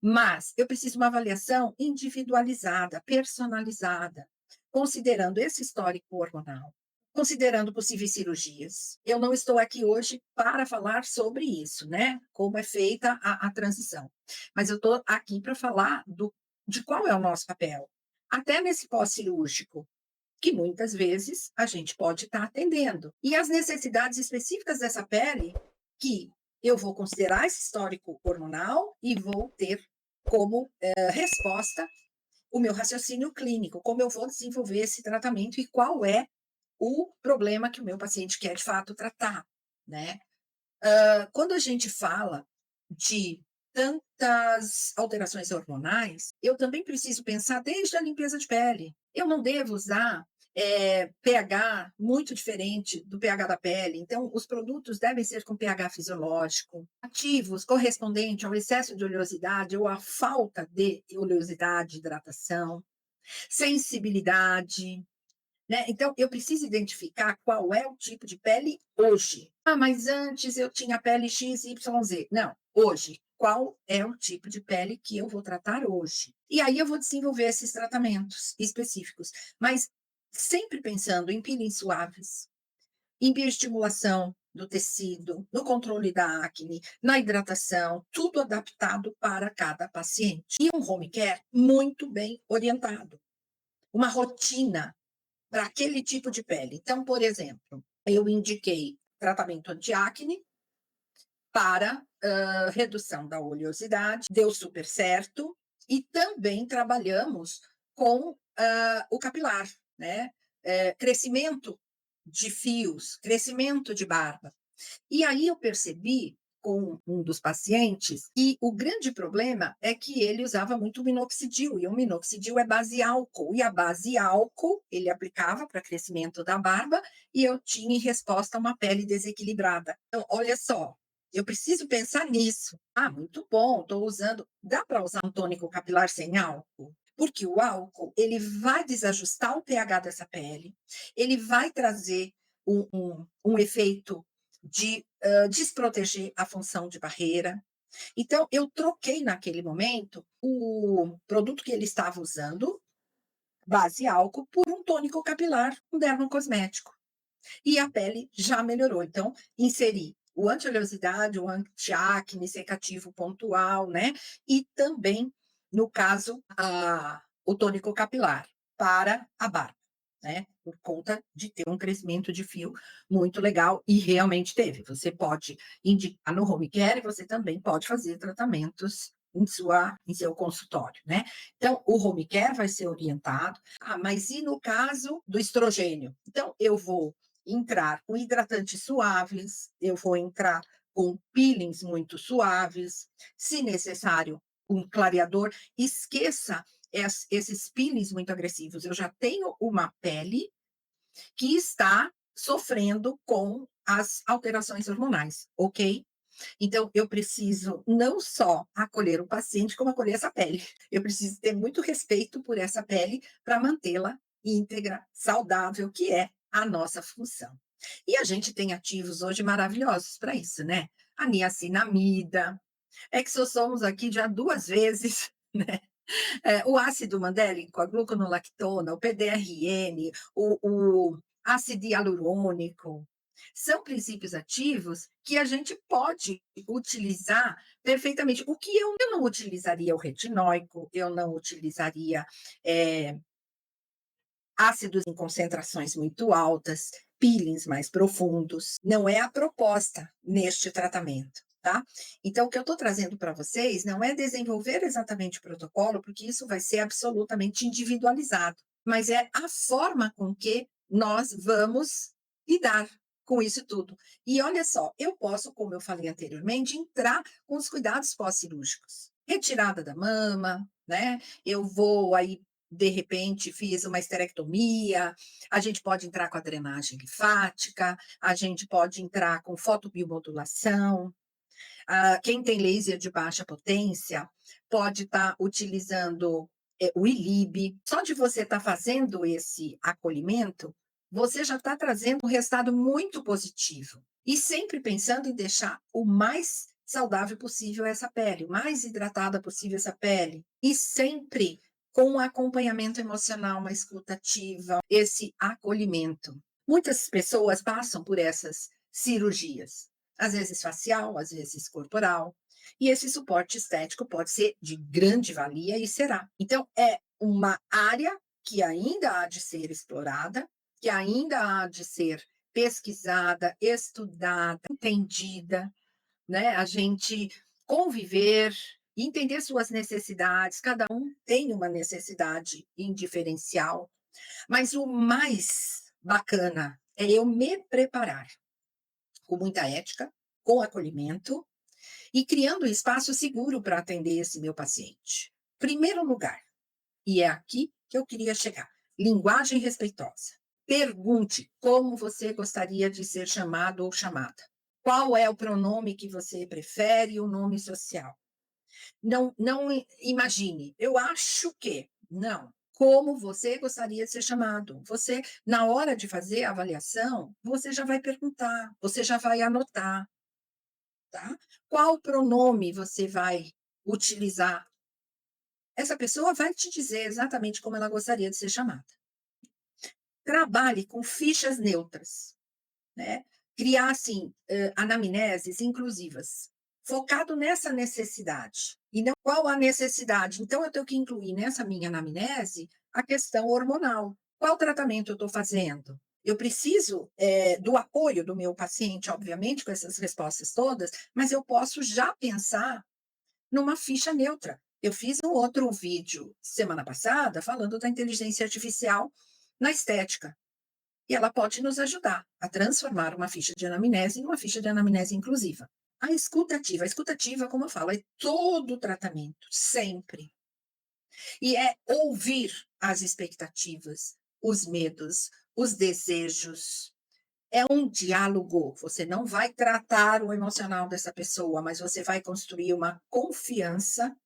Mas eu preciso de uma avaliação individualizada, personalizada, considerando esse histórico hormonal, considerando possíveis cirurgias. Eu não estou aqui hoje para falar sobre isso, né? Como é feita a transição. Mas eu estou aqui para falar de qual é o nosso papel. Até nesse pós-cirúrgico, que muitas vezes a gente pode estar atendendo. E as necessidades específicas dessa pele, que eu vou considerar esse histórico hormonal e vou ter como resposta o meu raciocínio clínico, como eu vou desenvolver esse tratamento e qual é o problema que o meu paciente quer de fato tratar, né? Quando a gente fala de tantas alterações hormonais, eu também preciso pensar desde a limpeza de pele. Eu não devo usar pH muito diferente do pH da pele. Então, os produtos devem ser com pH fisiológico, ativos, correspondente ao excesso de oleosidade ou à falta de oleosidade, hidratação, sensibilidade, né? Então, eu preciso identificar qual é o tipo de pele hoje. Ah, mas antes eu tinha pele X, Y, Z. Não, hoje. Qual é o tipo de pele que eu vou tratar hoje? E aí eu vou desenvolver esses tratamentos específicos. Mas sempre pensando em peelings suaves, em bioestimulação do tecido, no controle da acne, na hidratação, tudo adaptado para cada paciente. E um home care muito bem orientado. Uma rotina para aquele tipo de pele. Então, por exemplo, eu indiquei tratamento antiacne para redução da oleosidade, deu super certo, e também trabalhamos com o capilar, né? Crescimento de fios, crescimento de barba. E aí eu percebi com um dos pacientes que o grande problema é que ele usava muito minoxidil, e o minoxidil é base álcool, e a base álcool ele aplicava para crescimento da barba, e eu tinha em resposta uma pele desequilibrada. Então, olha só, eu preciso pensar nisso. Ah, muito bom, estou usando. Dá para usar um tônico capilar sem álcool? Porque o álcool ele vai desajustar o pH dessa pele, ele vai trazer um efeito de desproteger a função de barreira. Então, eu troquei naquele momento o produto que ele estava usando, base álcool, por um tônico capilar, um dermocosmético. E a pele já melhorou. Então, inseri o anti-oleosidade, o anti-acne, secativo pontual, né? E também, no caso, o tônico capilar para a barba, né? Por conta de ter um crescimento de fio muito legal, e realmente teve. Você pode indicar no home care, você também pode fazer tratamentos em seu consultório, né? Então, o home care vai ser orientado. Ah, mas e no caso do estrogênio? Então, eu vou entrar com hidratantes suaves, eu vou entrar com peelings muito suaves, se necessário, um clareador. Esqueça esses peelings muito agressivos. Eu já tenho uma pele que está sofrendo com as alterações hormonais, ok? Então, eu preciso não só acolher o paciente, como acolher essa pele. Eu preciso ter muito respeito por essa pele para mantê-la íntegra, saudável, que é a nossa função. E a gente tem ativos hoje maravilhosos para isso, né? A niacinamida, exossomos aqui já 2 vezes, né? O ácido mandélico, a gluconolactona, o PDRN, o ácido hialurônico, são princípios ativos que a gente pode utilizar perfeitamente. O que eu não utilizaria o retinóico, eu não utilizaria é, ácidos em concentrações muito altas, peelings mais profundos. Não é a proposta neste tratamento. Tá? Então, o que eu estou trazendo para vocês não é desenvolver exatamente o protocolo, porque isso vai ser absolutamente individualizado, mas é a forma com que nós vamos lidar com isso tudo. E olha só, eu posso, como eu falei anteriormente, entrar com os cuidados pós-cirúrgicos. Retirada da mama, né? Eu vou aí de repente fiz uma esterectomia, a gente pode entrar com a drenagem linfática, a gente pode entrar com fotobiomodulação. Quem tem laser de baixa potência pode estar utilizando o ILIB. Só de você estar fazendo esse acolhimento, você já está trazendo um resultado muito positivo. E sempre pensando em deixar o mais saudável possível essa pele, o mais hidratada possível essa pele, e sempre com um acompanhamento emocional, uma escuta ativa, esse acolhimento. Muitas pessoas passam por essas cirurgias, às vezes facial, às vezes corporal, e esse suporte estético pode ser de grande valia e será. Então, é uma área que ainda há de ser explorada, que ainda há de ser pesquisada, estudada, entendida, né? A gente conviver, entender suas necessidades, cada um tem uma necessidade indiferencial, mas o mais bacana é eu me preparar com muita ética, com acolhimento e criando um espaço seguro para atender esse meu paciente. Primeiro lugar, e é aqui que eu queria chegar, linguagem respeitosa. Pergunte como você gostaria de ser chamado ou chamada. Qual é o pronome que você prefere, o nome social? Não imagine, eu acho que. Não. Como você gostaria de ser chamado? Você, na hora de fazer a avaliação, você já vai perguntar, você já vai anotar, tá? Qual pronome você vai utilizar? Essa pessoa vai te dizer exatamente como ela gostaria de ser chamada. Trabalhe com fichas neutras, né? Criar, assim, anamneses inclusivas, focado nessa necessidade. E não qual a necessidade. Então, eu tenho que incluir nessa minha anamnese a questão hormonal. Qual tratamento eu estou fazendo? Eu preciso do apoio do meu paciente, obviamente, com essas respostas todas, mas eu posso já pensar numa ficha neutra. Eu fiz um outro vídeo semana passada falando da inteligência artificial na estética. E ela pode nos ajudar a transformar uma ficha de anamnese em uma ficha de anamnese inclusiva. A escutativa, como eu falo, é todo o tratamento, sempre. E é ouvir as expectativas, os medos, os desejos. É um diálogo. Você não vai tratar o emocional dessa pessoa, mas você vai construir uma confiança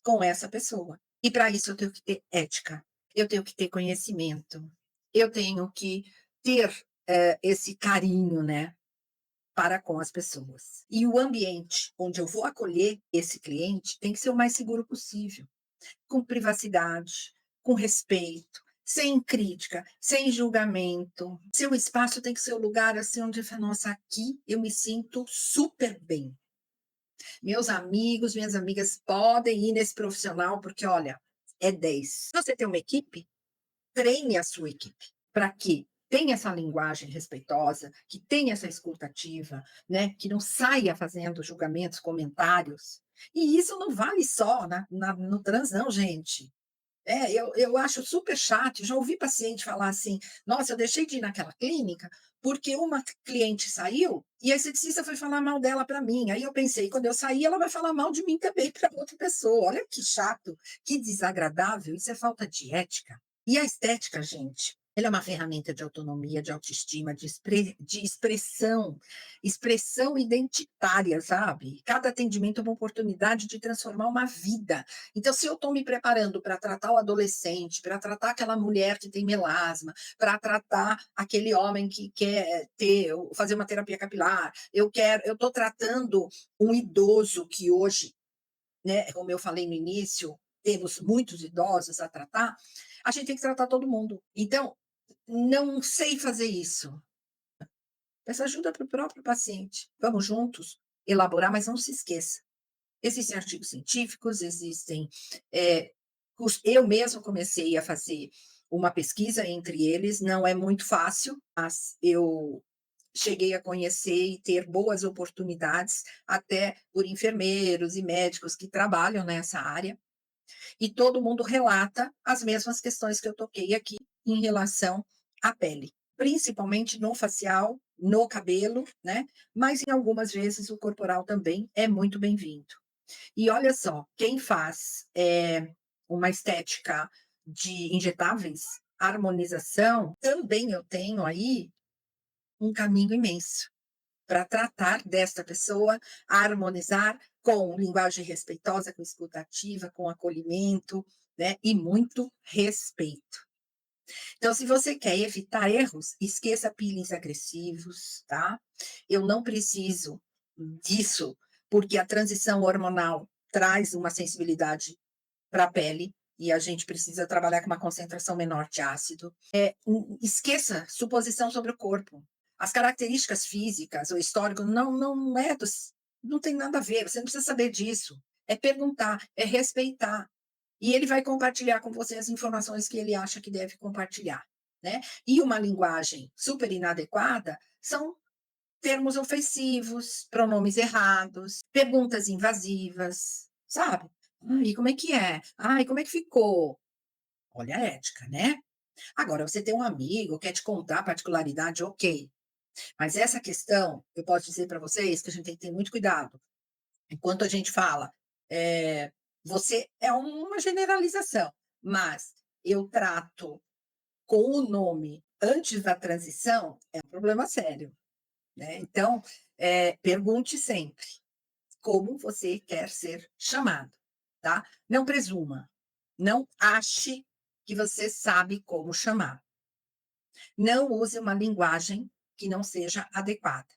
com essa pessoa. E para isso eu tenho que ter ética, eu tenho que ter conhecimento, eu tenho que ter esse carinho, né, para com as pessoas. E o ambiente onde eu vou acolher esse cliente tem que ser o mais seguro possível, com privacidade, com respeito, sem crítica, sem julgamento. Seu espaço tem que ser o lugar assim onde eu falo, nossa, aqui eu me sinto super bem. Meus amigos, minhas amigas podem ir nesse profissional, porque olha, é 10. Se você tem uma equipe, treine a sua equipe para que tenha essa linguagem respeitosa, que tenha essa escuta ativa, né? Que não saia fazendo julgamentos, comentários. E isso não vale só no trans, não, gente. Eu acho super chato, já ouvi paciente falar assim: "Nossa, eu deixei de ir naquela clínica, porque uma cliente saiu, e a esteticista foi falar mal dela para mim, aí eu pensei, quando eu sair ela vai falar mal de mim também para outra pessoa, olha que chato, que desagradável, isso é falta de ética". E a estética, gente, ela é uma ferramenta de autonomia, de autoestima, de expressão, expressão identitária, sabe. Cada atendimento é uma oportunidade de transformar uma vida. Então, se eu estou me preparando para tratar o adolescente, para tratar aquela mulher que tem melasma, para tratar aquele homem que quer fazer uma terapia capilar, eu estou tratando um idoso que hoje, né, como eu falei no início, temos muitos idosos a tratar, a gente tem que tratar todo mundo. Então, não sei fazer isso. Peça ajuda para o próprio paciente. Vamos juntos elaborar, mas não se esqueça. Existem artigos científicos, existem. Eu mesmo comecei a fazer uma pesquisa entre eles, não é muito fácil, mas eu cheguei a conhecer e ter boas oportunidades, até por enfermeiros e médicos que trabalham nessa área, e todo mundo relata as mesmas questões que eu toquei aqui em relação à pele, principalmente no facial, no cabelo, né? Mas em algumas vezes o corporal também é muito bem-vindo. E olha só, quem faz uma estética de injetáveis, harmonização, também eu tenho aí um caminho imenso para tratar desta pessoa, harmonizar com linguagem respeitosa, com escuta ativa, com acolhimento, né? E muito respeito. Então, se você quer evitar erros, esqueça peelings agressivos, tá? Eu não preciso disso porque a transição hormonal traz uma sensibilidade para a pele e a gente precisa trabalhar com uma concentração menor de ácido. Esqueça suposição sobre o corpo. As características físicas, o histórico, não é dos, não tem nada a ver, você não precisa saber disso. É perguntar, é respeitar. E ele vai compartilhar com você as informações que ele acha que deve compartilhar, né? E uma linguagem super inadequada são termos ofensivos, pronomes errados, perguntas invasivas, sabe? Ai, como é que é? Ai, como é que ficou? Olha a ética, né? Agora, você tem um amigo, quer te contar a particularidade, ok. Mas essa questão, eu posso dizer para vocês que a gente tem que ter muito cuidado. Enquanto a gente fala, você é uma generalização, mas eu trato com o nome antes da transição, é um problema sério, né? Então, pergunte sempre como você quer ser chamado, tá? Não presuma, não ache que você sabe como chamar. Não use uma linguagem que não seja adequada.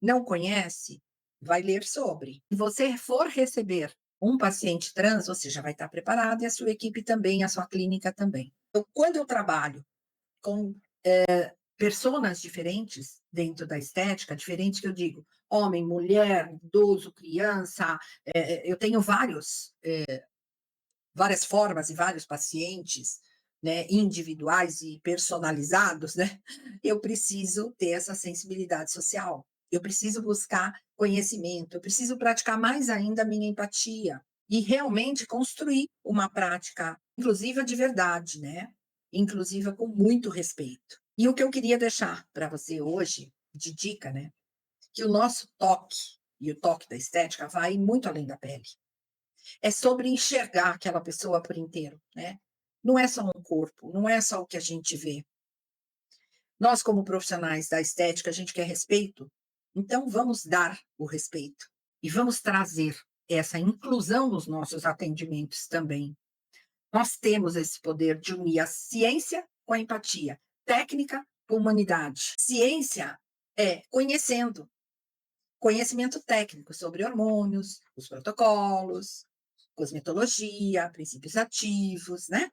Não conhece? Vai ler sobre. Se você for receber um paciente trans, você já vai estar preparado e a sua equipe também, a sua clínica também. Então, quando eu trabalho com personas diferentes dentro da estética, diferente que eu digo, homem, mulher, idoso, criança, eu tenho várias formas e vários pacientes, né, individuais e personalizados, né? Eu preciso ter essa sensibilidade social. Eu preciso buscar conhecimento, eu preciso praticar mais ainda a minha empatia e realmente construir uma prática inclusiva de verdade, né? Inclusiva com muito respeito. E o que eu queria deixar para você hoje, de dica, né? Que o nosso toque e o toque da estética vai muito além da pele. É sobre enxergar aquela pessoa por inteiro, né? Não é só um corpo, não é só o que a gente vê. Nós, como profissionais da estética, a gente quer respeito, então vamos dar o respeito e vamos trazer essa inclusão nos nossos atendimentos também. Nós temos esse poder de unir a ciência com a empatia, técnica com humanidade. Ciência é conhecendo, conhecimento técnico sobre hormônios, os protocolos, cosmetologia, princípios ativos, né?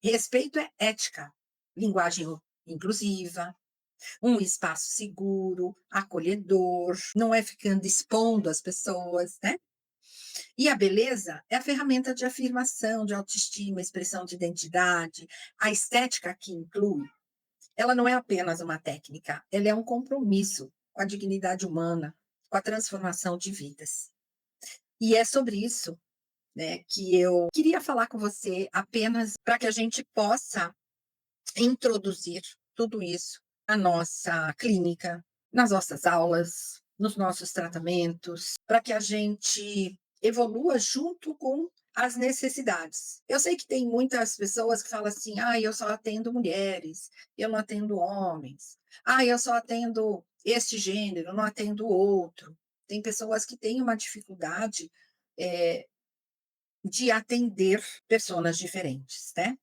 Respeito é ética, linguagem inclusiva, um espaço seguro, acolhedor, não é ficando expondo as pessoas, né? E a beleza é a ferramenta de afirmação, de autoestima, expressão de identidade. A estética que inclui, ela não é apenas uma técnica, ela é um compromisso com a dignidade humana, com a transformação de vidas. E é sobre isso, né, que eu queria falar com você apenas para que a gente possa introduzir tudo isso na nossa clínica, nas nossas aulas, nos nossos tratamentos, para que a gente evolua junto com as necessidades. Eu sei que tem muitas pessoas que falam assim: ah, eu só atendo mulheres, eu não atendo homens, ah, eu só atendo este gênero, não atendo o outro. Tem pessoas que têm uma dificuldade de atender pessoas diferentes, né?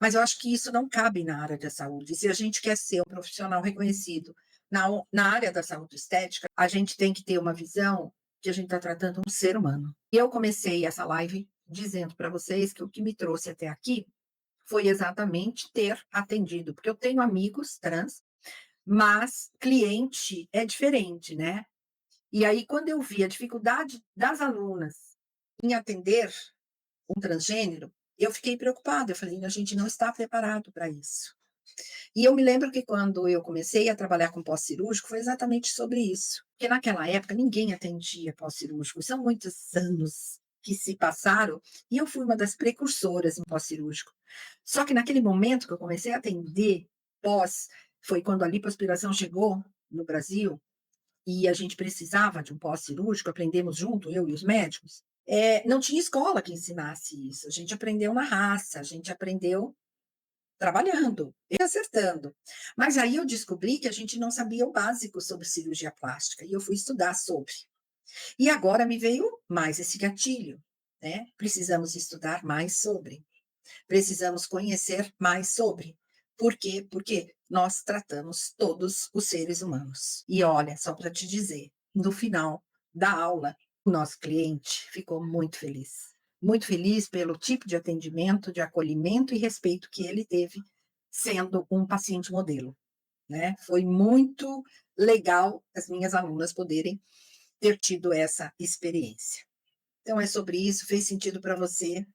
Mas eu acho que isso não cabe na área da saúde. Se a gente quer ser um profissional reconhecido na área da saúde estética, a gente tem que ter uma visão que a gente está tratando um ser humano. E eu comecei essa live dizendo para vocês que o que me trouxe até aqui foi exatamente ter atendido, porque eu tenho amigos trans, mas cliente é diferente, né? E aí, quando eu vi a dificuldade das alunas em atender um transgênero, eu fiquei preocupada. Eu falei, a gente não está preparado para isso. E eu me lembro que quando eu comecei a trabalhar com pós-cirúrgico, foi exatamente sobre isso. Porque naquela época ninguém atendia pós-cirúrgico. São muitos anos que se passaram e eu fui uma das precursoras em pós-cirúrgico. Só que naquele momento que eu comecei a atender pós, foi quando a lipoaspiração chegou no Brasil e a gente precisava de um pós-cirúrgico, aprendemos junto, eu e os médicos. Não tinha escola que ensinasse isso. A gente aprendeu na raça, a gente aprendeu trabalhando e acertando. Mas aí eu descobri que a gente não sabia o básico sobre cirurgia plástica e eu fui estudar sobre. E agora me veio mais esse gatilho, né? Precisamos estudar mais sobre, precisamos conhecer mais sobre. Por quê? Porque nós tratamos todos os seres humanos. E olha, só para te dizer, no final da aula, O nosso cliente ficou muito feliz pelo tipo de atendimento, de acolhimento e respeito que ele teve sendo um paciente modelo, né. Foi muito legal as minhas alunas poderem ter tido essa experiência. Então é sobre isso, fez sentido para você,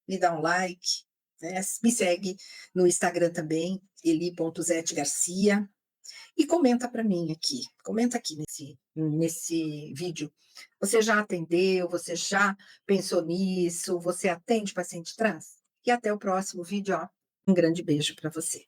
me dá um like, né, me segue no Instagram também, eli.zetgarcia, e comenta para mim aqui, comenta aqui nesse vídeo. Você já atendeu, você já pensou nisso, você atende paciente trans? E até o próximo vídeo, ó, um grande beijo para você.